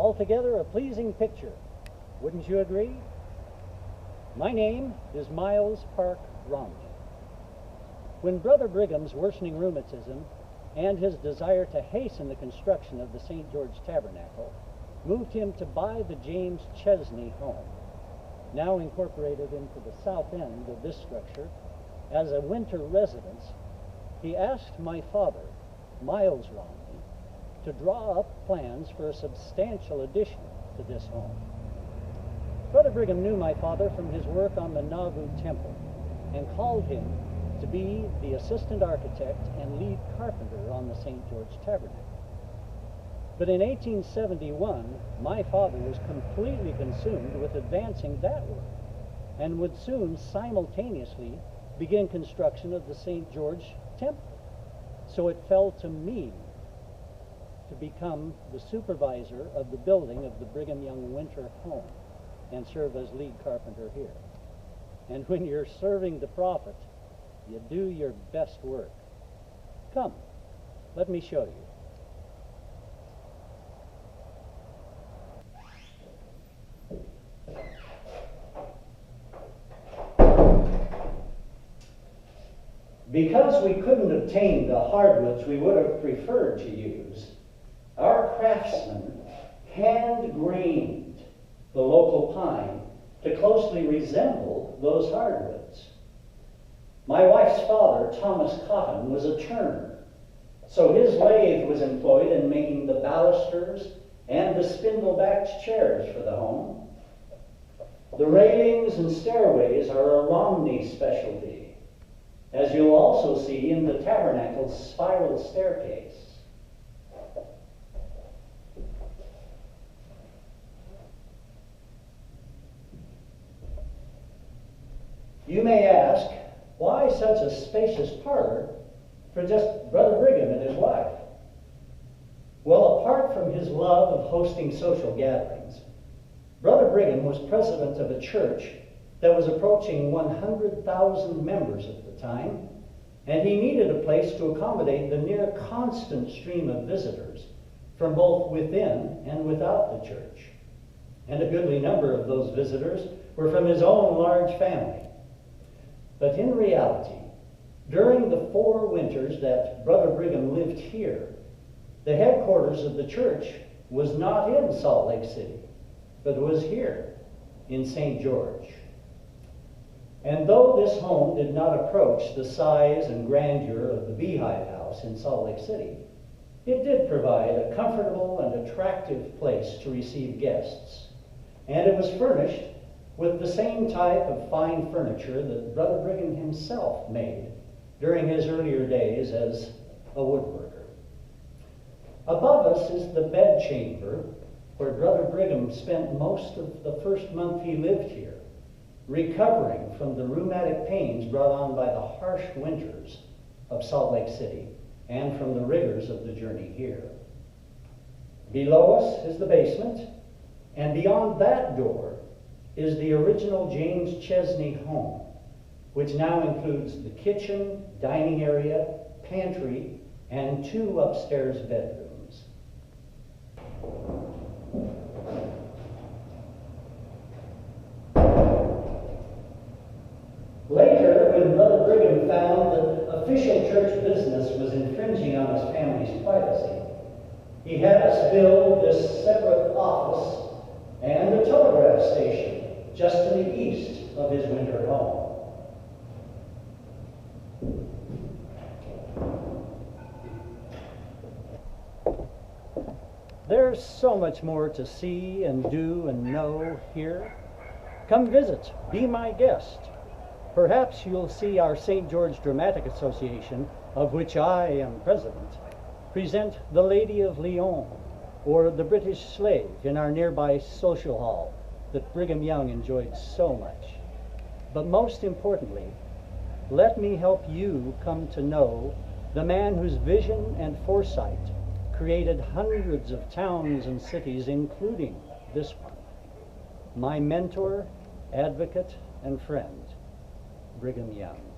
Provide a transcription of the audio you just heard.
altogether a pleasing picture. Wouldn't you agree? My name is Miles Park Romney. When Brother Brigham's worsening rheumatism and his desire to hasten the construction of the St. George Tabernacle moved him to buy the James Chesney Home, now incorporated into the south end of this structure as a winter residence, he asked my father, Miles Romney, to draw up plans for a substantial addition to this home. Brother Brigham knew my father from his work on the Nauvoo Temple and called him to be the assistant architect and lead carpenter on the St. George Tabernacle. But in 1871, my father was completely consumed with advancing that work and would soon simultaneously begin construction of the St. George Temple. So it fell to me to become the supervisor of the building of the Brigham Young Winter Home and serve as lead carpenter here. And when you're serving the prophet, you do your best work. Come, let me show you. Because we couldn't obtain the hardwoods we would have preferred to use, our craftsmen hand-grained the local pine to closely resemble those hardwoods. My wife's father, Thomas Cotton, was a turner, so his lathe was employed in making the balusters and the spindle-backed chairs for the home. The railings and stairways are a Romney specialty, as you'll also see in the tabernacle's spiral staircase. You may ask, why such a spacious parlor for just Brother Brigham and his wife? Well, apart from his love of hosting social gatherings, Brother Brigham was president of a church that was approaching 100,000 members at the time, and he needed a place to accommodate the near constant stream of visitors from both within and without the church. And a goodly number of those visitors were from his own large family. But in reality, during the 4 winters that Brother Brigham lived here, the headquarters of the church was not in Salt Lake City, but was here in St. George. And though this home did not approach the size and grandeur of the Beehive House in Salt Lake City, it did provide a comfortable and attractive place to receive guests. And it was furnished with the same type of fine furniture that Brother Brigham himself made during his earlier days as a woodworker. Above us is the bedchamber where Brother Brigham spent most of the first month he lived here, recovering from the rheumatic pains brought on by the harsh winters of Salt Lake City and from the rigors of the journey here. Below us is the basement, and beyond that door is the original James Chesney home, which now includes the kitchen, dining area, pantry, and 2 upstairs bedrooms. Later, when Brother Brigham found that official church business was infringing on his family's privacy, he had us build this separate office and a telegraph station just to the east of his winter home. There's so much more to see and do and know here. Come visit, be my guest. Perhaps you'll see our St. George Dramatic Association, of which I am president, present The Lady of Lyon or The British Slave in our nearby social hall that Brigham Young enjoyed so much. But most importantly, let me help you come to know the man whose vision and foresight created hundreds of towns and cities, including this one. My mentor, advocate, and friend, Brigham Young.